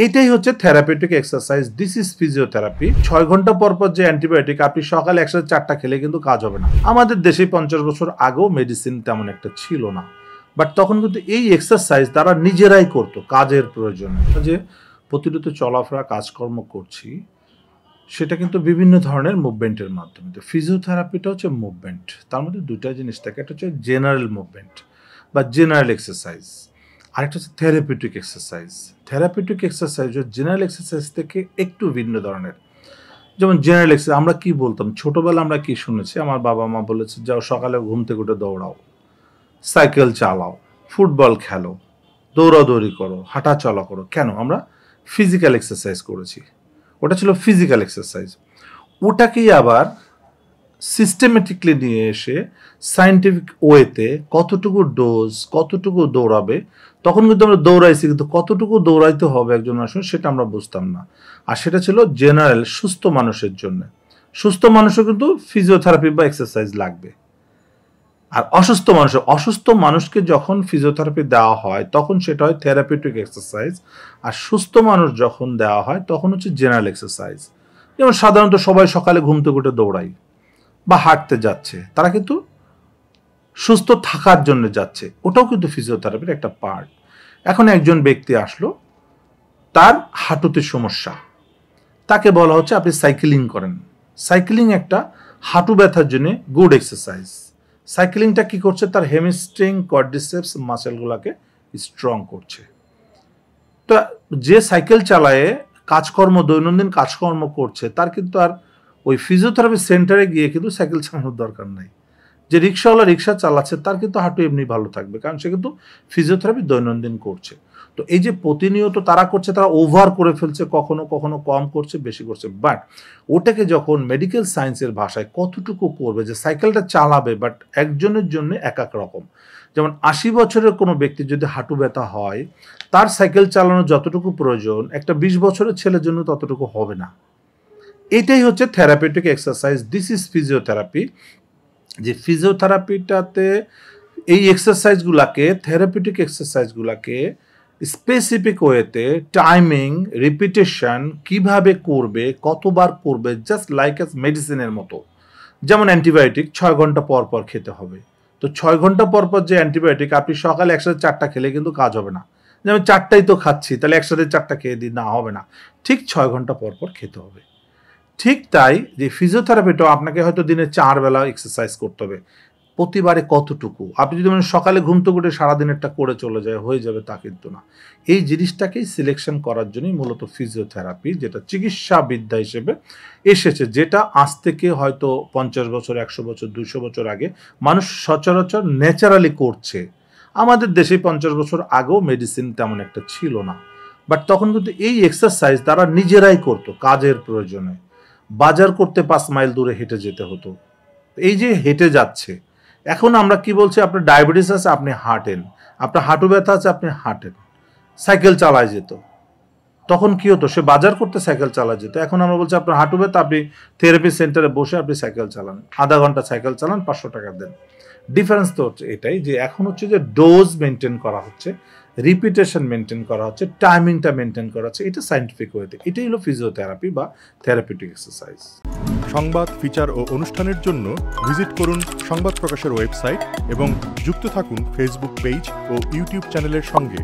এটাই হচ্ছে therapeutic exercise. This is physiotherapy. 6 ঘন্টা পর পর যে অ্যান্টিবায়োটিক আপনি সকালে একসাথে 4টা খেলে কিন্তু কাজ হবে না। আমাদের দেশে 50 বছর আগেও মেডিসিন তেমন একটা ছিল না, বাট তখন কিন্তু এই এক্সারসাইজ তারা নিজেরাই করতো কাজের প্রয়োজনে। যে প্রতিনিয়ত চলাফেরা কাজকর্ম করছি, সেটা কিন্তু বিভিন্ন ধরনের মুভমেন্টের মাধ্যমে। তো ফিজিওথেরাপিটা হচ্ছে মুভমেন্ট। তার মধ্যে দুইটা জিনিস থাকে, একটা হচ্ছে জেনারেল মুভমেন্ট বা জেনারেল এক্সারসাইজ, আরেকটা হচ্ছে থেরাপিউটিক এক্সারসাইজ। থেরাপিউটিক এক্সারসাইজ ও জেনারেল এক্সারসাইজ থেকে একটু ভিন্ন ধরনের। যেমন জেনারেল এক্সারসাইজ আমরা কি বলতাম ছোটবেলা, আমরা কি শুনেছি, আমার বাবা মা বলেছে যাও সকালে ঘুম থেকে উঠে দৌড়াও, সাইকেল চালাও, ফুটবল খেলো, দৌড়াদৌড়ি করো, হাঁটা চলা করো। কেন? আমরা ফিজিক্যাল এক্সারসাইজ করেছি, ওটা ছিল ফিজিক্যাল এক্সারসাইজ। ওটাকেই আবার সিস্টেমেটিকলি নিয়ে এসে সায়েন্টিফিক ওয়েতে কতটুকু ডোজ, কতটুকু দৌড়াবে, তখন কিন্তু আমরা দৌড়াইছি, কিন্তু কতটুকু দৌড়াইতে হবে একজন মানুষের সেটা আমরা বুঝতাম না। আর সেটা ছিল জেনারেল সুস্থ মানুষের জন্য। সুস্থ মানুষও কিন্তু ফিজিওথেরাপি বা এক্সারসাইজ লাগবে। আর অসুস্থ মানুষকে যখন ফিজিওথেরাপি দেওয়া হয় তখন সেটা হয় থেরাপিউটিক এক্সারসাইজ। আর সুস্থ মানুষ যখন দেওয়া হয় তখন হচ্ছে জেনারেল এক্সারসাইজ। যেমন সাধারণত সবাই সকালে ঘুম থেকে উঠে দৌড়ায় বা হাঁটতে যাচ্ছে, তারা কিন্তু সুস্থ থাকার জন্য যাচ্ছে, ওটাও কিন্তু ফিজিওথেরাপির একটা পার্ট। এখন একজন ব্যক্তি আসলো, তার হাঁটুতে সমস্যা, তাকে বলা হচ্ছে আপনি সাইক্লিং করেন। সাইক্লিং একটা হাঁটু ব্যথার জন্য গুড এক্সারসাইজ। সাইক্লিংটা কি করছে? তার হেমিস্ট্রিং কোয়াড্রিসেপস মাসেলগুলোকে স্ট্রং করছে। তো যে সাইকেল চালায় কাজকর্ম, দৈনন্দিন কাজকর্ম করছে, তার কিন্তু আর ওই ফিজিওথেরাপি সেন্টারে গিয়ে কিন্তু সাইকেল চালানোর দরকার নাই। যে রিক্সাওয়ালা রিক্সা চালাচ্ছে তার কিন্তু হাঁটু এমনি ভালো থাকবে, কারণ সে কিন্তু ফিজিওথেরাপি দৈনন্দিন করছে। তো এই যে প্রতিনিয়ত তারা করছে, তারা ওভার করে ফেলছে, কখনো কখনো কম করছে, বেশি করছে। বাট ওটাকে যখন মেডিকেল সায়েন্সের ভাষায় কতটুকু করবে, যে সাইকেলটা চালাবে, বাট একজনের জন্য এক এক রকম। যেমন 80 বছরের কোনো ব্যক্তি যদি হাঁটু ব্যথা হয়, তার সাইকেল চালানো যতটুকু প্রয়োজন একটা 20 বছরের ছেলের জন্য ততটুকু হবে না। এটাই হচ্ছে therapeutic exercise. This is physiotherapy. যে ফিজিওথেরাপিটাতে এই এক্সারসাইজগুলোকে, থেরাপিউটিক এক্সারসাইজগুলোকে স্পেসিফিক ওয়েতে টাইমিং, রিপিটেশন, কিভাবে করবে, কতবার করবে, জাস্ট লাইক এস মেডিসিনের মতো। যেমন অ্যান্টিবায়োটিক 6 ঘন্টা পর পর খেতে হবে। তো 6 ঘন্টা পর পর যে অ্যান্টিবায়োটিক আপনি সকালে একসাথে 4টা খেলে কিন্তু কাজ হবে না। যেমন 4টাই তো খাচ্ছি, তাহলে একসাথে 4টা খেয়ে দিই, না, হবে না। ঠিক 6 ঘন্টা পর পর খেতে হবে। ঠিক তাই যে ফিজিওথেরাপিটাও আপনাকে হয়তো দিনে 4 বেলা এক্সারসাইজ করতে হবে। প্রতিবারে কতটুকু? আপনি যদি সকালে ঘুম থেকে উঠে সারাদিনেরটা করে চলে যায়, হয়ে যাবে তা কিন্তু না। এই জিনিসটাকেই সিলেকশন করার জন্যই মূলত ফিজিওথেরাপি, যেটা চিকিৎসা বিদ্যা হিসেবে এসেছে, যেটা আজ থেকে হয়তো 50 বছর, 100 বছর, 200 বছর আগে মানুষ সচরাচর ন্যাচারালি করছে। আমাদের দেশে 50 বছর আগেও মেডিসিন তেমন একটা ছিল না, বাট তখন কিন্তু এই এক্সারসাইজ তারা নিজেরাই করতো কাজের প্রয়োজনে। বাজার করতে 5 মাইল দূরে হেঁটে যেতে হতো। এই যে হেঁটে যাচ্ছে, এখন আমরা কি বলছি, আপনার ডায়াবেটিস আছে আপনি হাঁটেন, আপনার হাঁটু ব্যথা আছে আপনি হাঁটেন। সাইকেল চালায় যেত, তখন কি হতো, সে বাজার করতে সাইকেল চালায় যেত। এখন আমরা বলছি আপনার হাঁটু ব্যথা, আপনি থেরাপি সেন্টারে বসে আপনি সাইকেল চালান, আধা ঘন্টা সাইকেল চালান, 500 টাকা দেন। ডিফারেন্স তো হচ্ছে এটাই, যে এখন হচ্ছে যে ডোজ মেনটেন করা হচ্ছে, রিপিটেশন মেনটেন করা হচ্ছে, টাইমিংটা মেনটেন করা হচ্ছে, এটা সায়েন্টিফিক ওয়েতে। এটাই হলো ফিজিওথেরাপি বা থেরাপিউটিক এক্সারসাইজ। সংবাদ, ফিচার ও অনুষ্ঠানের জন্য ভিজিট করুন সংবাদ প্রকাশের ওয়েবসাইট এবং যুক্ত থাকুন ফেসবুক পেজ ও ইউটিউব চ্যানেলের সঙ্গে।